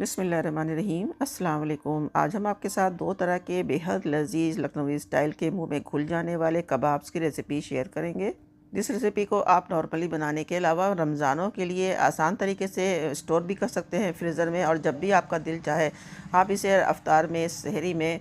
बिस्मिल्लाहिर्रहमानिर्रहीम अस्सलाम वालेकुम। आज हम आपके साथ दो तरह के बेहद लजीज लखनवी स्टाइल के मुंह में घुल जाने वाले कबाब्स की रेसिपी शेयर करेंगे। जिस रेसिपी को आप नॉर्मली बनाने के अलावा रमज़ानों के लिए आसान तरीके से स्टोर भी कर सकते हैं फ्रीज़र में, और जब भी आपका दिल चाहे आप इसे अफ्तार में, सहरी में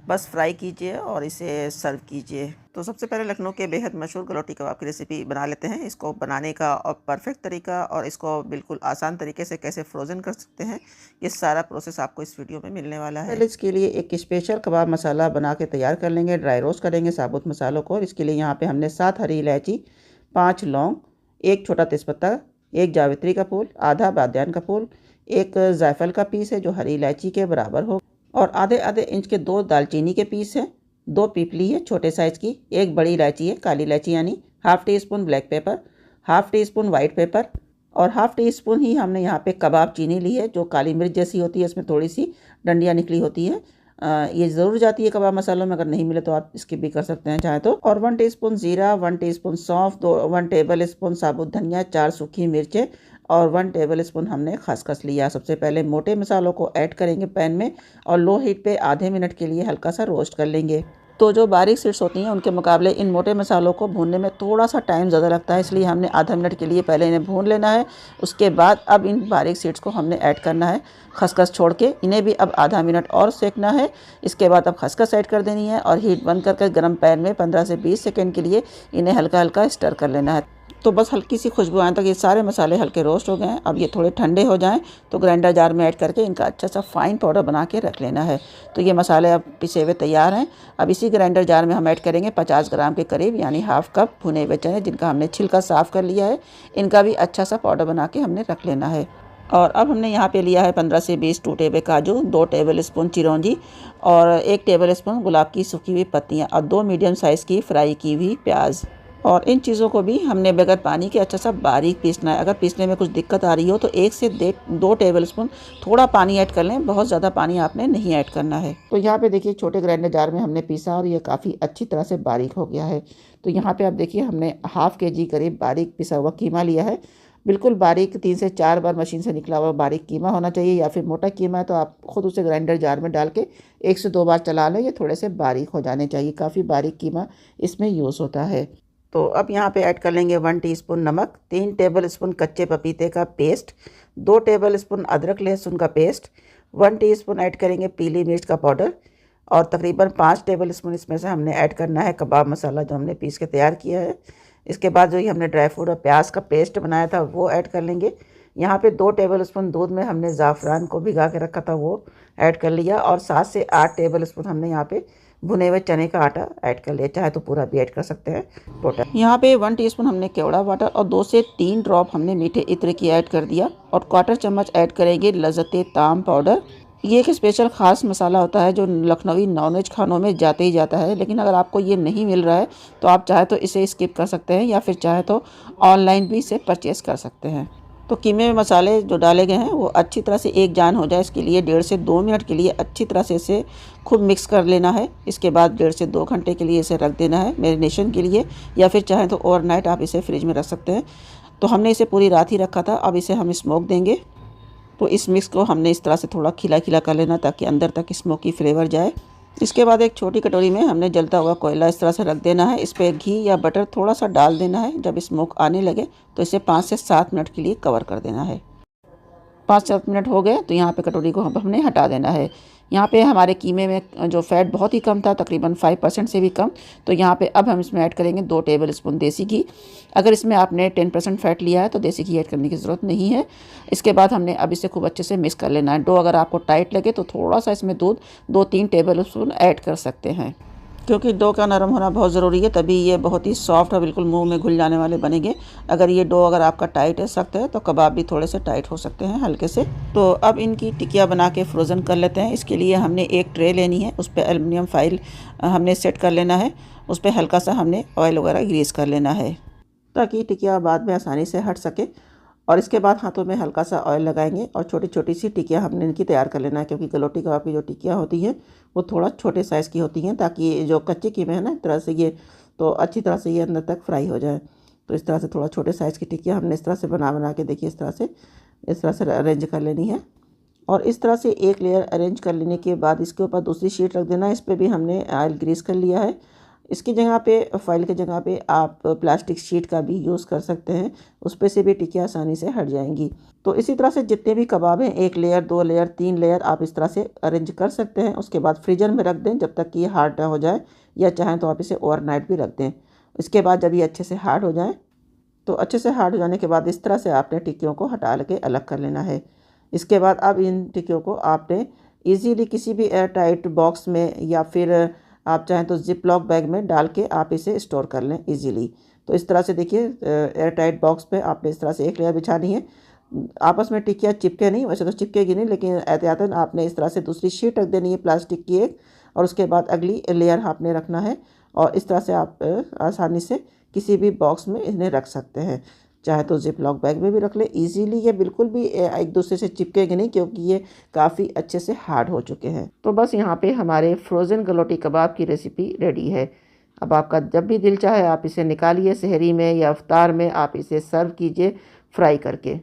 बस फ्राई कीजिए और इसे सर्व कीजिए। तो सबसे पहले लखनऊ के बेहद मशहूर गलोटी कबाब की रेसिपी बना लेते हैं। इसको बनाने का और परफेक्ट तरीका और इसको बिल्कुल आसान तरीके से कैसे फ्रोज़न कर सकते हैं, ये सारा प्रोसेस आपको इस वीडियो में मिलने वाला है। पहले इसके लिए एक स्पेशल कबाब मसाला बना के तैयार कर लेंगे। ड्राई रोस्ट करेंगे साबुत मसालों को। इसके लिए यहाँ पर हमने 7 हरी इलायची, 5 लौंग, 1 छोटा तेज़पत्ता, 1 जावित्री का फूल, आधा बादियान का फूल, 1 जायफल का पीस है जो हरी इलायची के बराबर हो, और आधे आधे इंच के 2 दालचीनी के पीस हैं, 2 पीपली है छोटे साइज़ की, 1 बड़ी इलायची है काली इलायची यानी, half tea spoon black pepper, half tea spoon white paper, और हाफ़ टी स्पून ही हमने यहाँ पे कबाब चीनी ली है जो काली मिर्च जैसी होती है, इसमें थोड़ी सी डंडियाँ निकली होती है। ये ज़रूर जाती है कबाब मसालों में, अगर नहीं मिले तो आप स्किप भी कर सकते हैं चाहे तो। और 1 टीस्पून ज़ीरा, 1 टीस्पून सौंफ, 1 टेबल स्पून साबुत धनिया, 4 सूखी मिर्चें और 1 टेबल स्पून हमने खसखस लिया। सबसे पहले मोटे मसालों को ऐड करेंगे पैन में और लो हीट पे आधे मिनट के लिए हल्का सा रोस्ट कर लेंगे। तो जो बारीक सीड्स होती हैं उनके मुकाबले इन मोटे मसालों को भूनने में थोड़ा सा टाइम ज़्यादा लगता है, इसलिए हमने आधा मिनट के लिए पहले इन्हें भून लेना है। उसके बाद अब इन बारीक सीड्स को हमने ऐड करना है खसखस छोड़ के। इन्हें भी अब आधा मिनट और सेकना है। इसके बाद अब खसखस ऐड कर देनी है और हीट बंद करके गर्म पैन में 15 से 20 सेकेंड के लिए इन्हें हल्का हल्का स्टर कर लेना है। तो बस हल्की सी खुशबू आने तक ये सारे मसाले हल्के रोस्ट हो गए हैं। अब ये थोड़े ठंडे हो जाएं तो ग्राइंडर जार में ऐड करके इनका अच्छा सा फाइन पाउडर बना के रख लेना है। तो ये मसाले अब पिसे हुए तैयार हैं। अब इसी ग्राइंडर जार में हम ऐड करेंगे 50 ग्राम के करीब यानी हाफ़ कप भुने हुए चने, जिनका हमने छिलका साफ़ कर लिया है। इनका भी अच्छा सा पाउडर बना के हमने रख लेना है। और अब हमने यहाँ पे लिया है 15 से 20 टूटे हुए काजू, 2 टेबल स्पून चिरौंजी और 1 टेबल स्पून गुलाब की सूखी हुई पत्तियाँ और 2 मीडियम साइज़ की फ्राई की हुई प्याज। और इन चीज़ों को भी हमने बगैर पानी के अच्छा सा बारीक पीसना है। अगर पीसने में कुछ दिक्कत आ रही हो तो 1 से 2 टेबल स्पून थोड़ा पानी ऐड कर लें, बहुत ज़्यादा पानी आपने नहीं ऐड करना है। तो यहाँ पे देखिए छोटे ग्राइंडर जार में हमने पीसा और ये काफ़ी अच्छी तरह से बारीक हो गया है। तो यहाँ पे आप देखिए हमने हाफ़ kg करीब बारीक पिसा हुआ कीमा लिया है। बिल्कुल बारीक 3 से 4 बार मशीन से निकला हुआ बारीक कीमा होना चाहिए, या फिर मोटा कीमा है तो आप खुद उसे ग्राइंडर जार में डाल के 1 से 2 बार चला लें। ये थोड़े से बारीक हो जाने चाहिए, काफ़ी बारीक कीमा इसमें यूज़ होता है। तो अब यहाँ पे ऐड कर लेंगे 1 टीस्पून नमक, 3 टेबल स्पून कच्चे पपीते का पेस्ट, 2 टेबल स्पून अदरक लहसुन का पेस्ट, 1 टीस्पून ऐड करेंगे पीली मिर्च का पाउडर, और तकरीबन 5 टेबल स्पून इसमें से हमने ऐड करना है कबाब मसाला जो हमने पीस के तैयार किया है। इसके बाद जो ये हमने ड्राई फ्रूट और प्याज का पेस्ट बनाया था वो ऐड कर लेंगे। यहाँ पे 2 टेबल स्पून दूध में हमने ज़ाफ़रान को भिगा के रखा था वो ऐड कर लिया, और 7 से 8 टेबल स्पून हमने यहाँ पे भुने हुए चने का आटा ऐड कर लिया, चाहे तो पूरा भी ऐड कर सकते हैं टोटल। यहाँ पे 1 टीस्पून हमने केवड़ा वाटर और 2 से 3 ड्रॉप हमने मीठे इत्र की ऐड कर दिया, और 1/4 चम्मच ऐड करेंगे लज़्ज़ते ताम पाउडर। ये एक स्पेशल ख़ास मसाला होता है जो लखनवी नॉनवेज खानों में जाते ही जाता है, लेकिन अगर आपको ये नहीं मिल रहा है तो आप चाहे तो इसे स्किप कर सकते हैं, या फिर चाहे तो ऑनलाइन भी इसे परचेज़ कर सकते हैं। तो कीमे में मसाले जो डाले गए हैं वो अच्छी तरह से एक जान हो जाए, इसके लिए 1.5 से 2 मिनट के लिए अच्छी तरह से इसे खूब मिक्स कर लेना है। इसके बाद 1.5 से 2 घंटे के लिए इसे रख देना है मैरिनेशन के लिए, या फिर चाहें तो ओवरनाइट आप इसे फ्रिज में रख सकते हैं। तो हमने इसे पूरी रात ही रखा था। अब इसे हम स्मोक देंगे। तो इस मिक्स को हमने इस तरह से थोड़ा खिला खिला कर लेना ताकि अंदर तक स्मोकी फ्लेवर जाए। इसके बाद एक छोटी कटोरी में हमने जलता हुआ कोयला इस तरह से रख देना है। इस पर घी या बटर थोड़ा सा डाल देना है। जब स्मोक आने लगे तो इसे 5 से 7 मिनट के लिए कवर कर देना है। 5-7 मिनट हो गए तो यहाँ पे कटोरी को हमने हटा देना है। यहाँ पे हमारे कीमे में जो फ़ैट बहुत ही कम था, तकरीबन 5% से भी कम। तो यहाँ पे अब हम इसमें ऐड करेंगे 2 टेबल स्पून देसी घी। अगर इसमें आपने 10% फ़ैट लिया है तो देसी घी ऐड करने की ज़रूरत नहीं है। इसके बाद हमने अब इसे खूब अच्छे से मिक्स कर लेना है। डो अगर आपको टाइट लगे तो थोड़ा सा इसमें दूध 2-3 टेबल स्पून ऐड कर सकते हैं, क्योंकि डो का नरम होना बहुत ज़रूरी है, तभी ये बहुत ही सॉफ्ट और बिल्कुल मुंह में घुल जाने वाले बनेंगे। अगर ये डो अगर आपका टाइट है, सख्त है, तो कबाब भी थोड़े से टाइट हो सकते हैं हल्के से। तो अब इनकी टिकिया बना के फ्रोज़न कर लेते हैं। इसके लिए हमने एक ट्रे लेनी है, उस पर एल्युमिनियम फाइल हमने सेट कर लेना है। उस पर हल्का सा हमने ऑयल वगैरह ग्रीस कर लेना है ताकि टिकिया बाद में आसानी से हट सके। और इसके बाद हाथों में हल्का सा ऑयल लगाएंगे और छोटी छोटी सी टिकिया हमने इनकी तैयार कर लेना है, क्योंकि गलोटी कबाब की जो टिकिया होती हैं वो थोड़ा छोटे साइज़ की होती हैं, ताकि जो कच्चे कीमे हैं ना इस तरह से ये तो अच्छी तरह से ये अंदर तक फ्राई हो जाए। तो इस तरह से थोड़ा छोटे साइज़ की टिकिया हमने इस तरह से बना के देखिए इस तरह से अरेंज कर लेनी है। और इस तरह से एक लेयर अरेंज कर लेने के बाद इसके ऊपर दूसरी शीट रख देना। इस पर भी हमने ऑयल ग्रीस कर लिया है। इसकी जगह पे, फाइल की जगह पे आप प्लास्टिक शीट का भी यूज़ कर सकते हैं, उस पर से भी टिक्कियाँ आसानी से हट जाएंगी। तो इसी तरह से जितने भी कबाब हैं, 1 लेयर, 2 लेयर, 3 लेयर आप इस तरह से अरेंज कर सकते हैं। उसके बाद फ्रीजर में रख दें जब तक कि ये हार्ड ना हो जाए, या चाहें तो आप इसे ओवरनाइट भी रख दें। इसके बाद जब ये अच्छे से हार्ड हो जाए, तो अच्छे से हार्ड हो जाने के बाद इस तरह से आपने टिक्कियों को हटा के अलग कर लेना है। इसके बाद अब इन टिक्कियों को आपने ईजीली किसी भी एयर टाइट बॉक्स में, या फिर आप चाहें तो जिप लॉक बैग में डाल के आप इसे स्टोर कर लें ईजीली। तो इस तरह से देखिए, एयर टाइट बॉक्स पे आपने इस तरह से एक लेयर बिछानी है। आपस में टिक्कियाँ चिपके नहीं, वैसे तो चिपकेगी नहीं, लेकिन एहतियातन आपने इस तरह से दूसरी शीट रख देनी है प्लास्टिक की एक, और उसके बाद अगली लेयर आपने रखना है। और इस तरह से आप आसानी से किसी भी बॉक्स में इन्हें रख सकते हैं। चाहे तो जिप लॉक बैग में भी रख ले ईजीली। ये बिल्कुल भी एक दूसरे से चिपकेंगे नहीं, क्योंकि ये काफ़ी अच्छे से हार्ड हो चुके हैं। तो बस यहाँ पे हमारे फ्रोज़न गलोटी कबाब की रेसिपी रेडी है। अब आपका जब भी दिल चाहे आप इसे निकालिए, सहरी में या इफ्तार में आप इसे सर्व कीजिए फ्राई करके।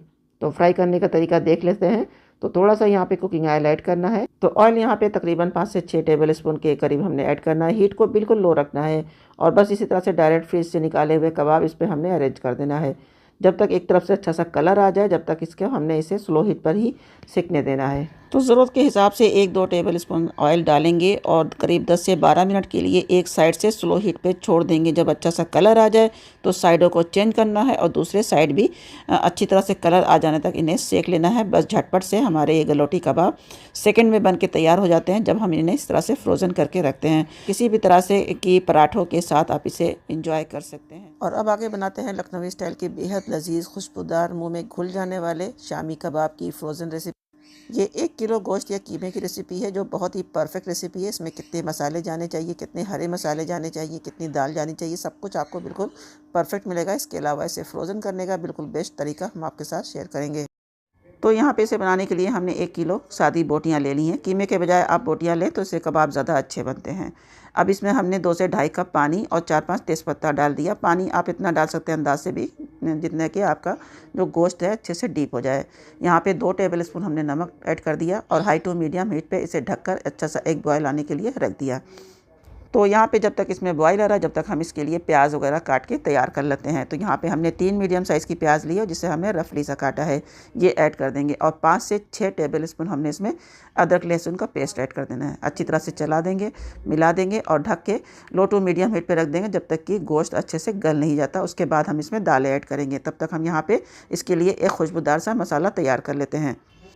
तो फ्राई करने का तरीका देख लेते हैं। तो थोड़ा सा यहाँ पे कुकिंग ऑयल ऐड करना है। तो ऑयल यहाँ पे तकरीबन 5 से 6 टेबल स्पून के करीब हमने ऐड करना है। हीट को बिल्कुल लो रखना है, और बस इसी तरह से डायरेक्ट फ्रीज से निकाले हुए कबाब इस पर हमने अरेंज कर देना है। जब तक एक तरफ से अच्छा सा कलर आ जाए, जब तक इसके हमने इसे स्लो हीट पर ही सेकने देना है। तो ज़रूरत के हिसाब से 1-2 टेबल स्पून ऑयल डालेंगे और करीब 10 से 12 मिनट के लिए एक साइड से स्लो हीट पे छोड़ देंगे। जब अच्छा सा कलर आ जाए तो साइडों को चेंज करना है, और दूसरे साइड भी अच्छी तरह से कलर आ जाने तक इन्हें सेक लेना है। बस झटपट से हमारे ये गलोटी कबाब सेकंड में बन के तैयार हो जाते हैं जब हम इन्हें इस तरह से फ्रोज़न करके रखते हैं। किसी भी तरह से कि पराठों के साथ आप इसे इंजॉय कर सकते हैं। और अब आगे बनाते हैं लखनवी स्टाइल की बेहद लजीज, खुशबूदार, मुँह में घुल जाने वाले शामी कबाब की फ्रोज़न रेसिपी। ये 1 किलो गोश्त या कीमे की रेसिपी है, जो बहुत ही परफेक्ट रेसिपी है। इसमें कितने मसाले जाने चाहिए, कितने हरे मसाले जाने चाहिए, कितनी दाल जानी चाहिए, सब कुछ आपको बिल्कुल परफेक्ट मिलेगा। इसके अलावा इसे फ्रोज़न करने का बिल्कुल बेस्ट तरीका हम आपके साथ शेयर करेंगे। तो यहाँ पे इसे बनाने के लिए हमने 1 किलो सादी बोटियाँ ले ली हैं। कीमे के बजाय आप बोटियाँ लें तो इससे कबाब ज़्यादा अच्छे बनते हैं। अब इसमें हमने 2 से ढाई कप पानी और 4-5 तेज़पत्ता डाल दिया। पानी आप इतना डाल सकते हैं अंदाज से भी, जितना कि आपका जो गोश्त है अच्छे से डीप हो जाए। यहाँ पे 2 टेबल स्पून हमने नमक ऐड कर दिया, और हाई टू मीडियम हीट पे इसे ढककर अच्छा सा एक बॉयल आने के लिए रख दिया। तो यहाँ पे जब तक इसमें बॉयल आ रहा है, जब तक हम इसके लिए प्याज वगैरह काट के तैयार कर लेते हैं। तो यहाँ पे हमने 3 मीडियम साइज़ की प्याज ली है, जिसे हमने रफली सा काटा है, ये ऐड कर देंगे। और 5 से 6 टेबल स्पून हमने इसमें अदरक लहसुन का पेस्ट ऐड कर देना है। अच्छी तरह से चला देंगे, मिला देंगे, और ढक के लो टू मीडियम हीट पर रख देंगे जब तक कि गोश्त अच्छे से गल नहीं जाता। उसके बाद हम इसमें दालें ऐड करेंगे। तब तक हम यहाँ पर इसके लिए एक खुशबूदार सा मसाला तैयार कर लेते हैं।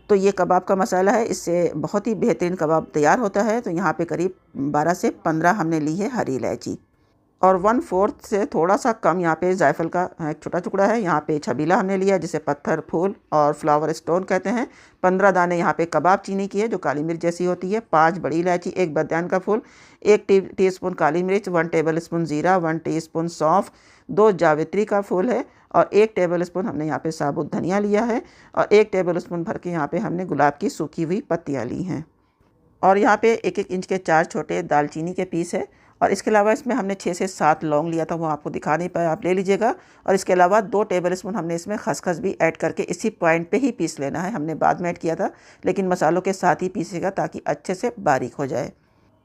तो ये कबाब का मसाला है, इससे बहुत ही बेहतरीन कबाब तैयार होता है। तो यहाँ पे करीब 12 से 15 हमने ली है हरी इलायची, और 1/4 से थोड़ा सा कम यहाँ पे जायफल का एक छोटा टुकड़ा है। यहाँ पे छबीला हमने लिया, जिसे पत्थर फूल और फ्लावर स्टोन कहते हैं। 15 दाने यहाँ पे कबाब चीनी की है, जो काली मिर्च जैसी होती है। 5 बड़ी इलायची, 1 बद्यान का फूल, 1 टीस्पून काली मिर्च, 1 टेबल स्पून ज़ीरा, 1 टीस्पून सौंफ, 2 जावित्री का फूल है, और 1 टेबल स्पून हमने यहाँ पे साबुत धनिया लिया है, और 1 टेबल स्पून भर के यहाँ पे हमने गुलाब की सूखी हुई पत्तियाँ ली हैं। और यहाँ पे 1-1 इंच के 4 छोटे दालचीनी के पीस है। और इसके अलावा इसमें हमने 6 से 7 लौंग लिया था, वो आपको दिखा नहीं पाया, आप ले लीजिएगा। और इसके अलावा 2 टेबल स्पून हमने इसमें खसखस भी ऐड करके इसी पॉइंट पे ही पीस लेना है। हमने बाद में ऐड किया था, लेकिन मसालों के साथ ही पीसेगा ताकि अच्छे से बारीक हो जाए।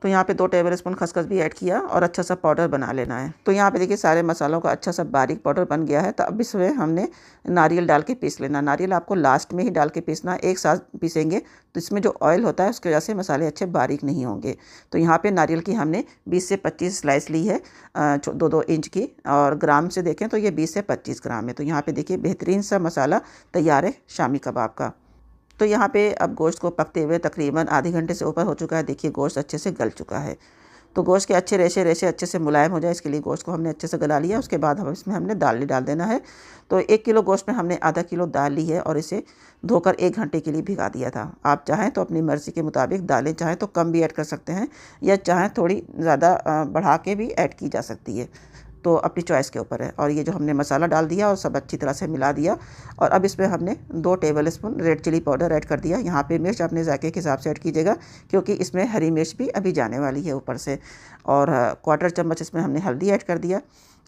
तो यहाँ पे 2 टेबल स्पून खसखस भी ऐड किया, और अच्छा सा पाउडर बना लेना है। तो यहाँ पे देखिए सारे मसालों का अच्छा सा बारीक पाउडर बन गया है। तो अब इसमें हमने नारियल डाल के पीस लेना। नारियल आपको लास्ट में ही डाल के पीसना, एक साथ पीसेंगे तो इसमें जो ऑयल होता है उसकी वजह से मसाले अच्छे बारीक नहीं होंगे। तो यहाँ पे नारियल की हमने 20 से 25 स्लाइस ली है, 2-2 इंच की, और ग्राम से देखें तो ये 20 से 25 ग्राम है। तो यहाँ पे देखिए बेहतरीन सा मसाला तैयार है शामी कबाब का। तो यहाँ पे अब गोश्त को पकते हुए तकरीबन आधे घंटे से ऊपर हो चुका है। देखिए गोश्त अच्छे से गल चुका है। तो गोश्त के अच्छे रेशे अच्छे से मुलायम हो जाए, इसके लिए गोश्त को हमने अच्छे से गला लिया। उसके बाद हम इसमें हमने दाल डाल देना है। तो 1 किलो गोश्त में हमने आधा किलो दाल ली है, और इसे धोकर 1 घंटे के लिए भिगा दिया था। आप चाहें तो अपनी मर्ज़ी के मुताबिक दालें चाहें तो कम भी ऐड कर सकते हैं, या चाहें थोड़ी ज़्यादा बढ़ा के भी ऐड की जा सकती है। तो अपनी चॉइस के ऊपर है। और ये जो हमने मसाला डाल दिया और सब अच्छी तरह से मिला दिया, और अब इसमें हमने 2 tablespoon red chilli powder add कर दिया। यहाँ पे मिर्च अपने जायके के हिसाब से ऐड कीजिएगा, क्योंकि इसमें हरी मिर्च भी अभी जाने वाली है ऊपर से। और 1/4 चम्मच इसमें हमने हल्दी ऐड कर दिया,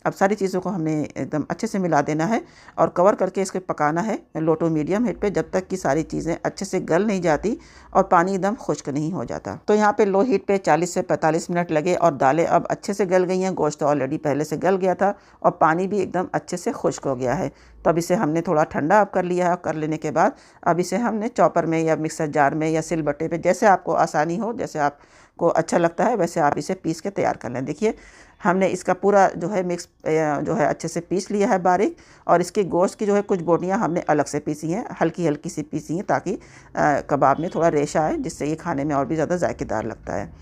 अब सारी चीज़ों को हमने एकदम अच्छे से मिला देना है और कवर करके इसको पकाना है लो टू मीडियम हीट पे जब तक कि सारी चीज़ें अच्छे से गल नहीं जाती और पानी एकदम खुश्क नहीं हो जाता। तो यहाँ पे लो हीट पे 40 से 45 मिनट लगे और दालें अब अच्छे से गल गई हैं। गोश्त ऑलरेडी पहले से गल गया था और पानी भी एकदम अच्छे से खुश्क हो गया है। तो अब इसे हमने थोड़ा ठंडा अब कर लिया है। कर लेने के बाद अब इसे हमने चॉपर में या मिक्सर जार में या सिलबट्टे पे जैसे आपको आसानी हो, जैसे आपको अच्छा लगता है वैसे आप इसे पीस के तैयार कर लें। देखिए हमने इसका पूरा जो है मिक्स जो है अच्छे से पीस लिया है बारीक, और इसके गोश्त की जो है कुछ बोटियां हमने अलग से पीसी हैं, हल्की हल्की सी पीसी हैं ताकि कबाब में थोड़ा रेशा आए, जिससे ये खाने में और भी ज़्यादा जायकेदार लगता है।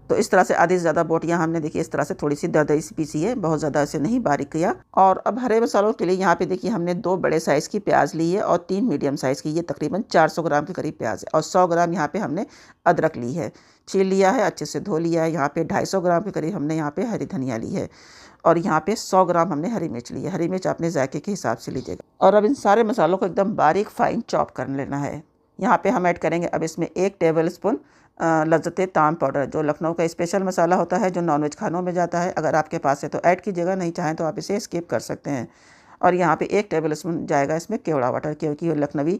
तो इस तरह से आधी से ज़्यादा बोटियां हमने देखिए इस तरह से थोड़ी सी दरदरी सी पीसी है, बहुत ज़्यादा इसे नहीं बारीक किया। और अब हरे मसालों के लिए यहाँ पे देखिए हमने 2 बड़े साइज़ की प्याज ली है और 3 मीडियम साइज़ की, ये तकरीबन 400 ग्राम के करीब प्याज है। और 100 ग्राम यहाँ पे हमने अदरक ली है, छील लिया है, अच्छे से धो लिया है। यहाँ पे 250 ग्राम के करीब हमने यहाँ पे हरी धनिया ली है और यहाँ पे 100 ग्राम हमने हरी मिर्च ली है। हरी मिर्च अपने जायके के हिसाब से लीजिएगा। और अब इन सारे मसालों को एकदम बारीक फाइन चॉप कर लेना है। यहाँ पे हम ऐड करेंगे अब इसमें 1 टेबल स्पून लज्जते ताम पाउडर, जो लखनऊ का स्पेशल मसाला होता है जो नॉनवेज खानों में जाता है। अगर आपके पास है तो ऐड कीजिएगा, नहीं चाहें तो आप इसे स्किप कर सकते हैं। और यहाँ पे 1 टेबल स्पून जाएगा इसमें केवड़ा वाटर, क्योंकि लखनवी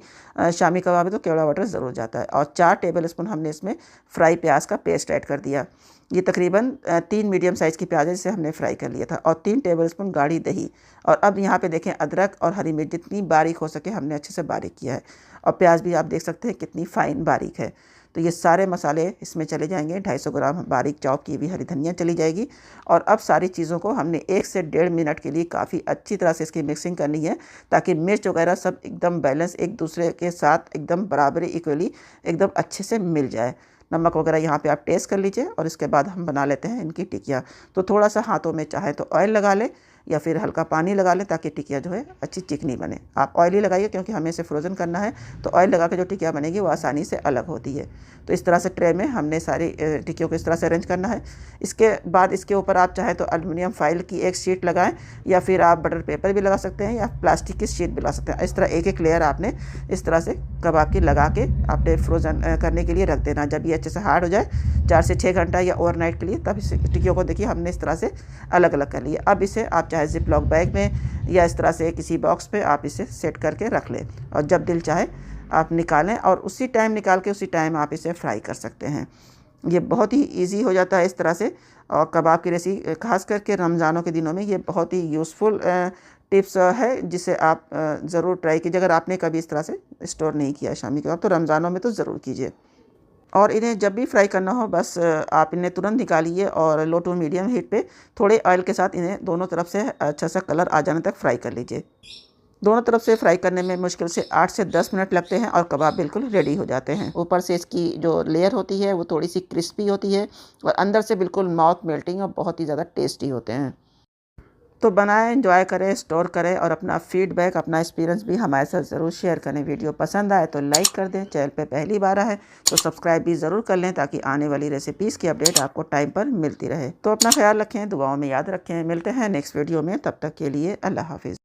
शामी कबाब है तो केवड़ा वाटर ज़रूर जाता है। और 4 टेबल स्पून हमने इसमें फ्राई प्याज का पेस्ट ऐड कर दिया। ये तकरीबन 3 मीडियम साइज़ की प्याज है जिसे हमने फ्राई कर लिया था। और 3 टेबल स्पून गाढ़ी दही। और अब यहाँ पे देखें अदरक और हरी मिर्च जितनी बारीक हो सके हमने अच्छे से बारीक किया है। और प्याज भी आप देख सकते हैं कितनी फ़ाइन बारीक है। तो ये सारे मसाले इसमें चले जाएंगे। 250 ग्राम बारीक चॉप की भी हरी धनिया चली जाएगी। और अब सारी चीज़ों को हमने 1 से 1.5 मिनट के लिए काफ़ी अच्छी तरह से इसकी मिक्सिंग करनी है, ताकि मिर्च वगैरह सब एकदम बैलेंस एक दूसरे के साथ एकदम बराबरी इक्वली एकदम अच्छे से मिल जाए। नमक वगैरह यहाँ पे आप टेस्ट कर लीजिए और इसके बाद हम बना लेते हैं इनकी टिकिया। तो थोड़ा सा हाथों में चाहे तो ऑयल लगा लें या फिर हल्का पानी लगा लें ताकि टिकिया जो है अच्छी चिकनी बने। आप ऑयल ही लगाइए क्योंकि हमें इसे फ्रोज़न करना है, तो ऑयल लगा के जो टिकिया बनेगी वो आसानी से अलग होती है। तो इस तरह से ट्रे में हमने सारी टिकियों को इस तरह से अरेंज करना है। इसके बाद इसके ऊपर आप चाहें तो एल्युमिनियम फाइल की एक शीट लगाएं या फिर आप बटर पेपर भी लगा सकते हैं या प्लास्टिक की शीट भी लगा सकते हैं। इस तरह एक एक लेयर आपने इस तरह से कबाब की लगा के आपने फ्रोज़न करने के लिए रख देना। जब ये अच्छे से हार्ड हो जाए 4 से 6 घंटा या ओवरनाइट के लिए, तब इस टिकियों को देखिए हमने इस तरह से अलग अलग कर लिया। अब इसे आप चाहे जिप लॉक बैग में या इस तरह से किसी बॉक्स पे आप इसे सेट करके रख लें और जब दिल चाहे आप निकालें और उसी टाइम निकाल के उसी टाइम आप इसे फ्राई कर सकते हैं। ये बहुत ही इजी हो जाता है इस तरह से। और कबाब की रेसिपी खास करके रमज़ानों के दिनों में ये बहुत ही यूज़फुल टिप्स है, जिसे आप ज़रूर ट्राई कीजिए। अगर आपने कभी इस तरह से स्टोर नहीं किया शामी कबाब तो रमज़ानों में तो ज़रूर कीजिए। और इन्हें जब भी फ्राई करना हो बस आप इन्हें तुरंत निकालिए और लो टू मीडियम हीट पे थोड़े ऑयल के साथ इन्हें दोनों तरफ से अच्छा सा कलर आ जाने तक फ्राई कर लीजिए। दोनों तरफ से फ्राई करने में मुश्किल से 8 से 10 मिनट लगते हैं और कबाब बिल्कुल रेडी हो जाते हैं। ऊपर से इसकी जो लेयर होती है वो थोड़ी सी क्रिस्पी होती है और अंदर से बिल्कुल माउथ मेल्टिंग और बहुत ही ज़्यादा टेस्टी होते हैं। तो बनाएं, एंजॉय करें, स्टोर करें और अपना फीडबैक, अपना एक्सपीरियंस भी हमारे साथ ज़रूर शेयर करें। वीडियो पसंद आए तो लाइक कर दें, चैनल पे पहली बार आए तो सब्सक्राइब भी ज़रूर कर लें ताकि आने वाली रेसिपीज़ की अपडेट आपको टाइम पर मिलती रहे। तो अपना ख्याल रखें, दुआओं में याद रखें। मिलते हैं नेक्स्ट वीडियो में, तब तक के लिए अल्लाह हाफिज़।